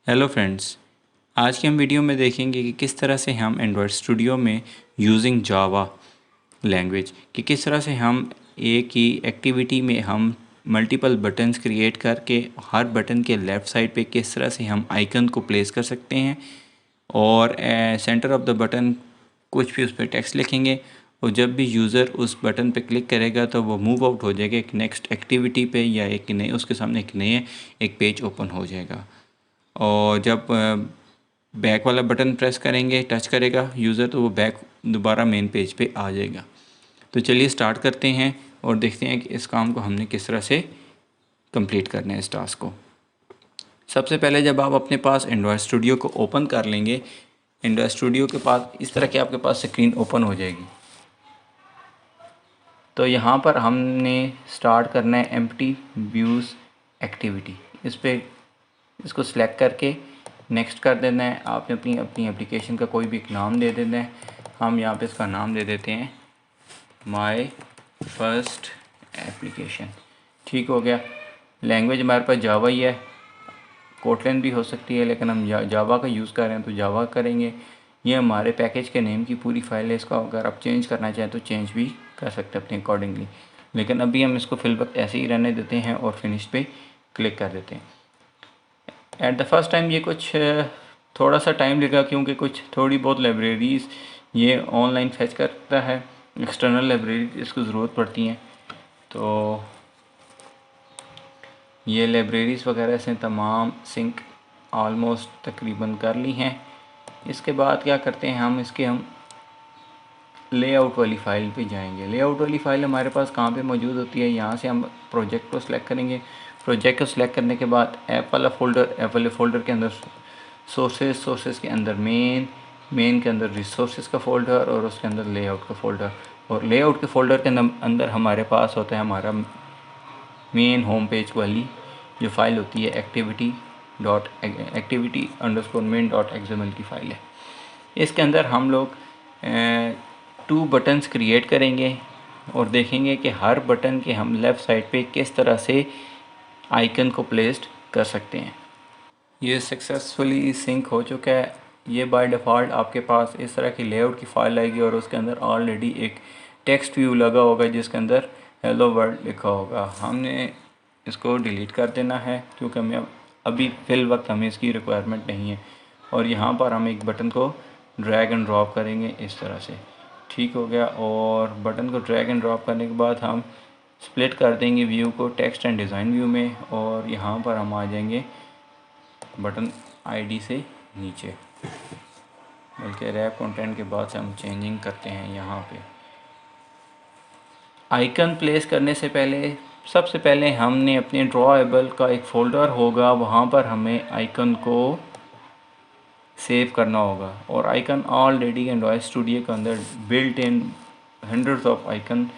Hello friends. आज की हम वीडियो में देखेंगे कि किस तरह से हम एंड्रॉयड स्टूडियो में यूजिंग जावा लैंग्वेज कि किस तरह से हम एक ही एक्टिविटी में हम मल्टीपल बटन्स क्रिएट करके हर बटन के लेफ़्ट साइड पे किस तरह से हम आइकन को प्लेस कर सकते हैं और सेंटर ऑफ द बटन कुछ भी उस पर टेक्स्ट लिखेंगे और जब भी यूज़र उस बटन पे क्लिक करेगा तो वो मूव आउट हो जाएगा एक नेक्स्ट एक्टिविटी पे या एक नए उसके सामने एक पेज ओपन हो जाएगा। और जब बैक वाला बटन प्रेस करेंगे टच करेगा यूज़र तो वो बैक दोबारा मेन पेज पे आ जाएगा। तो चलिए स्टार्ट करते हैं और देखते हैं कि इस काम को हमने किस तरह से कंप्लीट करना है इस टास्क को। सबसे पहले जब आप अपने पास एंड्रॉयड स्टूडियो को ओपन कर लेंगे, एंड्रॉयड स्टूडियो के पास इस तरह की आपके पास स्क्रीन ओपन हो जाएगी। तो यहाँ पर हमने स्टार्ट करना है एम्प्टी व्यूज़ एक्टिविटी। इस पर इसको सिलेक्ट करके नेक्स्ट कर देना है। आपने अपनी अपनी एप्लीकेशन का कोई भी एक नाम दे देना है। हम यहाँ पे इसका नाम दे देते हैं माय फर्स्ट एप्लीकेशन। ठीक हो गया। लैंग्वेज हमारे पास जावा ही है, कोटलन भी हो सकती है, लेकिन हम जावा का यूज़ कर रहे हैं तो जावा करेंगे। ये हमारे पैकेज के नेम की पूरी फाइल है। इसका अगर आप चेंज करना चाहें तो चेंज भी कर सकते हैं अपने अकॉर्डिंगली, लेकिन अभी हम इसको फिल वक्त ऐसे ही रहने देते हैं और फिनिश पे क्लिक कर देते हैं। एट द फर्स्ट टाइम ये कुछ थोड़ा सा टाइम लेगा क्योंकि कुछ थोड़ी बहुत लाइब्रेरीज़ ये ऑनलाइन फेच करता है, एक्सटर्नल लाइब्रेरी इसको ज़रूरत पड़ती हैं। तो ये लाइब्रेरीज़ वगैरह से तमाम सिंक ऑलमोस्ट तकरीबन कर ली हैं। इसके बाद क्या करते हैं हम लेआउट वाली फ़ाइल पे जाएंगे। लेआउट वाली फ़ाइल हमारे पास कहाँ पे मौजूद होती है, यहाँ से हम प्रोजेक्ट को सिलेक्ट करेंगे। प्रोजेक्ट को सिलेक्ट करने के बाद ऐप वाला फ़ोल्डर के अंदर सोर्सेज के अंदर मेन के अंदर रिसोर्सेज का फ़ोल्डर और उसके अंदर लेआउट का फ़ोल्डर। और लेआउट के फ़ोल्डर के अंदर हमारे पास होता है हमारा मेन होम पेज वाली जो फ़ाइल होती है activity_main.xml की फ़ाइल है। इसके अंदर हम लोग 2 बटन्स क्रिएट करेंगे और देखेंगे कि हर बटन के हम लेफ़्ट साइड पे किस तरह से आइकन को प्लेस्ड कर सकते हैं। ये सक्सेसफुली सिंक हो चुका है। ये बाय डिफ़ॉल्ट आपके पास इस तरह की लेआउट की फ़ाइल आएगी और उसके अंदर ऑलरेडी एक टेक्स्ट व्यू लगा होगा जिसके अंदर हेलो वर्ल्ड लिखा होगा। हमने इसको डिलीट कर देना है क्योंकि हमें अभी फ़िल वक्त हमें इसकी रिक्वायरमेंट नहीं है। और यहाँ पर हम एक बटन को ड्रैग एंड ड्रॉप करेंगे इस तरह से। ठीक हो गया। और बटन को ड्रैग एंड ड्रॉप करने के बाद हम स्प्लिट कर देंगे व्यू को टेक्स्ट एंड डिज़ाइन व्यू में और यहाँ पर हम आ जाएंगे बटन आईडी से नीचे, बल्कि रैप कंटेंट के बाद से हम चेंजिंग करते हैं। यहाँ पे आइकन प्लेस करने से पहले सबसे पहले हमने अपने ड्रॉएबल का एक फ़ोल्डर होगा, वहाँ पर हमें आइकन को सेव करना होगा। और आइकन ऑलरेडी एंड्रॉयड स्टूडियो के अंदर built in hundreds of icon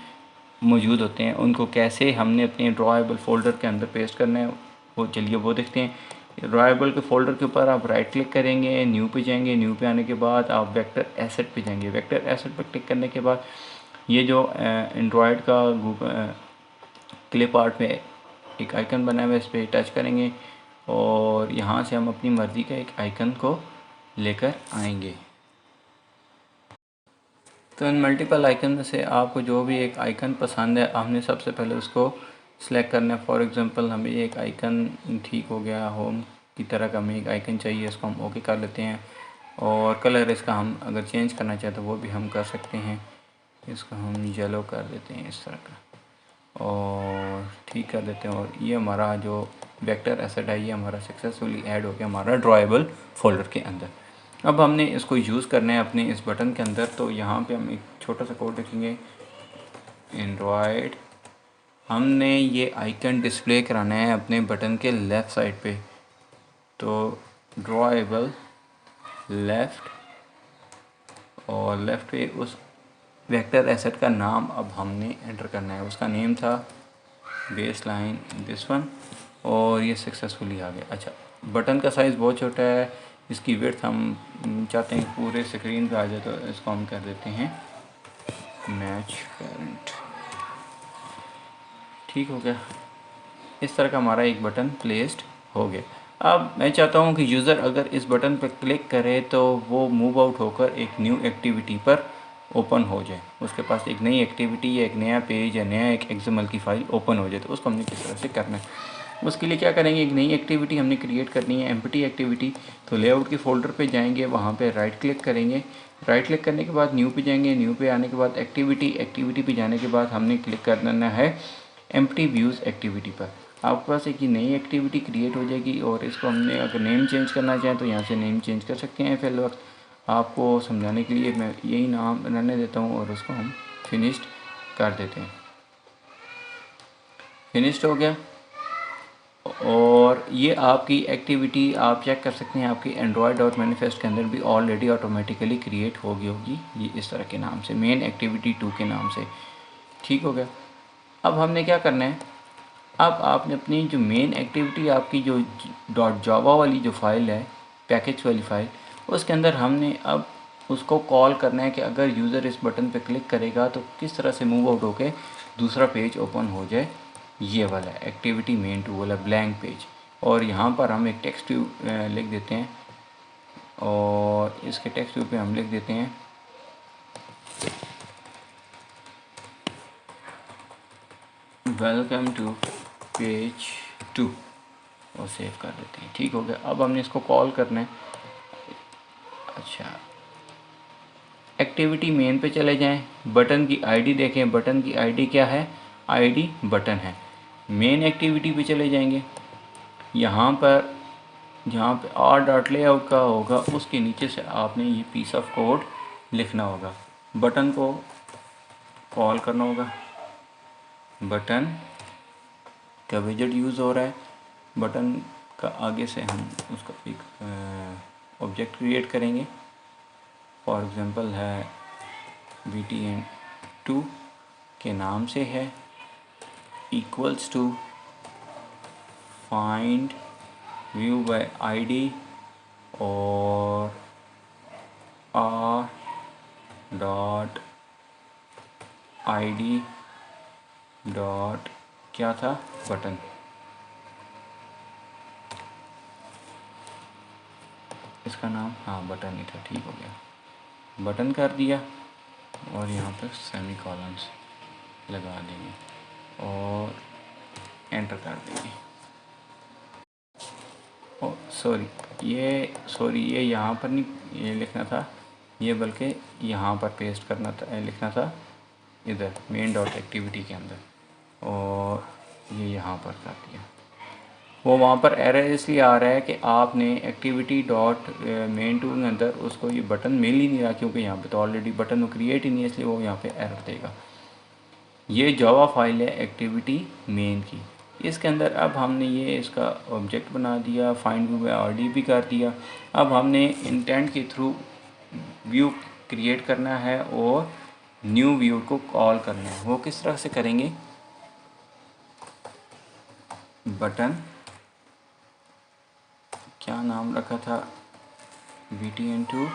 मौजूद होते हैं। उनको कैसे हमने अपने ड्रॉएबल फ़ोल्डर के अंदर पेस्ट करना है वो चलिए वो देखते हैं। ड्रॉएबल के फ़ोल्डर के ऊपर आप राइट क्लिक करेंगे, न्यू पे जाएंगे। न्यू पे आने के बाद आप वेक्टर एसेट पे जाएंगे। वेक्टर एसेट पर क्लिक करने के बाद ये जो एंड्रॉयड का क्लिप आर्ट में एक आइकन बना हुआ है इस पर टच करेंगे और यहाँ से हम अपनी मर्ज़ी का एक आइकन को लेकर आएंगे। तो इन मल्टीपल आइकन से आपको जो भी एक आइकन पसंद है हमने सबसे पहले उसको सिलेक्ट करना है। फॉर एग्ज़ाम्पल हमें एक आइकन ठीक हो गया, होम की तरह का हमें एक आइकन चाहिए, इसको हम ओके कर लेते हैं। और कलर इसका हम अगर चेंज करना चाहें तो वो भी हम कर सकते हैं। इसको हम येलो कर देते हैं इस तरह का और ठीक कर देते हैं। और ये हमारा जो वेक्टर एसेट है ये हमारा सक्सेसफुली ऐड हो गया हमारा ड्रॉएबल फ़ोल्डर के अंदर। अब हमने इसको यूज़ करना है अपने इस बटन के अंदर। तो यहाँ पे हम एक छोटा सा कोड लिखेंगे एंड्रॉयड। हमने ये आइकन डिस्प्ले कराना है अपने बटन के लेफ़्ट साइड पे। तो ड्रॉएबल लेफ़्ट और लेफ़्ट पे उस वेक्टर एसेट का नाम अब हमने एंटर करना है। उसका नेम था बेस लाइन दिस वन और ये सक्सेसफुली आ गया। अच्छा, बटन का साइज़ बहुत छोटा है, इसकी विड्थ हम चाहते हैं पूरे स्क्रीन पे आ जाए, तो इसको हम कर देते हैं मैच पेरेंट। ठीक हो गया। इस तरह का हमारा एक बटन प्लेस्ड हो गया। अब मैं चाहता हूँ कि यूज़र अगर इस बटन पर क्लिक करे तो वो मूव आउट होकर एक न्यू एक्टिविटी पर ओपन हो जाए, उसके पास एक नई एक्टिविटी या एक नया पेज या नया एक एक्सएमएल की फ़ाइल ओपन हो जाए। तो उसको हमने किस तरह से करना है, उसके लिए क्या करेंगे, एक नई एक्टिविटी हमने क्रिएट करनी है, एम्प्टी एक्टिविटी। तो लेआउट के फोल्डर पे जाएंगे, वहाँ पे राइट क्लिक करेंगे, राइट क्लिक करने के बाद न्यू पे जाएंगे, न्यू पे आने के बाद एक्टिविटी पे जाने के बाद हमने क्लिक करना है एम्प्टी व्यूज़ एक्टिविटी पर। आपके पास एक नई एक्टिविटी क्रिएट हो जाएगी और इसको हमने अगर नेम चेंज करना चाहें तो यहाँ से नेम चेंज कर सकते हैं। फिर वक्त आपको समझाने के लिए मैं यही नाम रहने देता हूँ और उसको हम फिनिश्ड कर देते हैं। फिनिश्ड हो गया और ये आपकी एक्टिविटी आप चेक कर सकते हैं, आपकी एंड्रॉयड डॉट मैनिफेस्ट के अंदर भी ऑलरेडी ऑटोमेटिकली क्रिएट हो गई होगी, ये इस तरह के नाम से, मेन एक्टिविटी 2 के नाम से। ठीक हो गया। अब हमने क्या करना है, अब आपने अपनी जो मेन एक्टिविटी आपकी जो डॉट जावा वाली जो फाइल है, पैकेज वाली फ़ाइल, उसके अंदर हमने अब उसको कॉल करना है कि अगर यूज़र इस बटन पे क्लिक करेगा तो किस तरह से मूव आउट होके दूसरा पेज ओपन हो जाए, ये वाला एक्टिविटी मेन 2 वाला ब्लैंक पेज। और यहाँ पर हम एक टेक्स्ट व्यू लिख देते हैं और इसके टेक्स्ट व्यू पे हम लिख देते हैं वेलकम टू पेज 2 और सेव कर देते हैं। ठीक हो गया। अब हमने इसको कॉल करना है। अच्छा, एक्टिविटी मेन पे चले जाएं, बटन की आईडी देखें, बटन की आईडी क्या है, आईडी बटन है। मेन एक्टिविटी पे चले जाएंगे, यहाँ पर जहाँ पे आर डॉट लेआउट का होगा उसके नीचे से आपने ये पीस ऑफ कोड लिखना होगा, बटन को कॉल करना होगा, बटन का विजेट यूज़ हो रहा है, बटन का आगे से हम उसका एक ऑब्जेक्ट क्रिएट करेंगे, फॉर एग्ज़ाम्पल है btn2 के नाम से है, equals to find view by ID और r डॉट आईडी डॉट क्या था, बटन। इसका नाम हाँ बटन ही था। ठीक हो गया, बटन कर दिया और यहाँ पर सेमी कॉलम्स लगा देंगे और एंटर कर देंगे। ओ सॉरी ये यहाँ पर नहीं ये लिखना था, ये बल्कि यहाँ पर पेस्ट करना था, लिखना था इधर मेन डॉट एक्टिविटी के अंदर, और ये यहाँ पर कर दिया। वो वहाँ पर एरर इसलिए आ रहा है कि आपने एक्टिविटी डॉट मेन टू के अंदर उसको ये बटन मिल ही नहीं रहा, क्योंकि यहाँ पे तो ऑलरेडी बटन वो क्रिएट ही नहीं है, इसलिए वो यहाँ पे एरर देगा। ये जावा फाइल है एक्टिविटी मेन की, इसके अंदर अब हमने ये इसका ऑब्जेक्ट बना दिया, फाइंड व्यू बाय आईडी भी कर दिया। अब हमने इंटेंट के थ्रू व्यू क्रिएट करना है और न्यू व्यू को कॉल करना है। वो किस तरह से करेंगे, बटन क्या नाम रखा था, btn2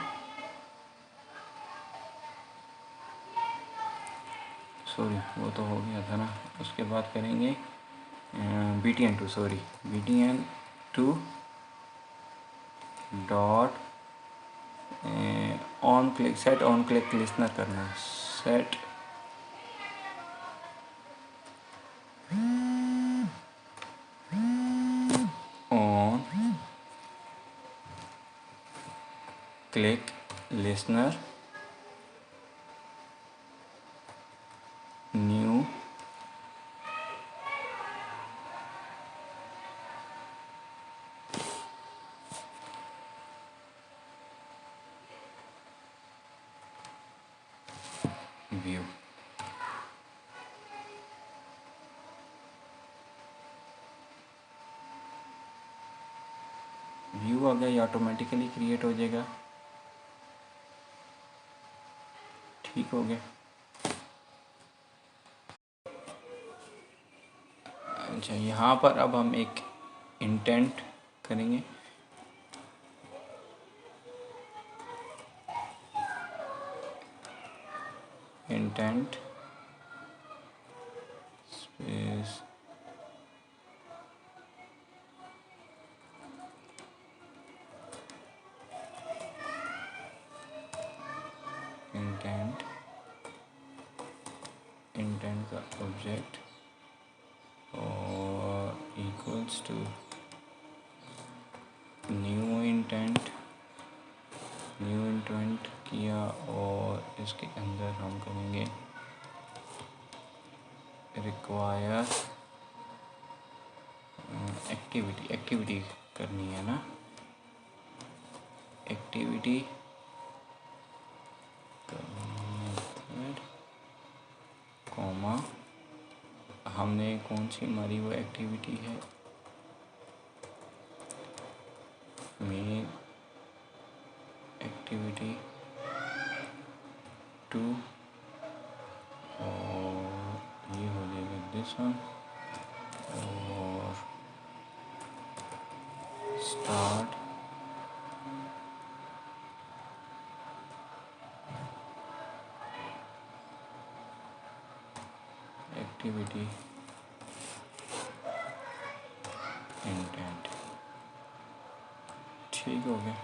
सॉरी वो तो हो गया था ना, उसके बाद करेंगे btn2 dot on click, set on click listener करना है, set on click listener new view. View आ गया, ये ऑटोमेटिकली क्रिएट हो जाएगा। ठीक हो गया। अच्छा, यहाँ पर अब हम एक इंटेंट करेंगे, इंटेंट स्पेस सब्जेक्ट और इक्वल्स टू न्यू इंटेंट किया और इसके अंदर हम करेंगे रिक्वायर एक्टिविटी करनी है ना, एक्टिविटी मेथड कॉमा हमने कौन सी हमारी वो एक्टिविटी है, मेन एक्टिविटी टू, और ये हो जाएगा दिस वन, और स्टार्ट एक्टिविटी इंटेंट। ठीक हो गया।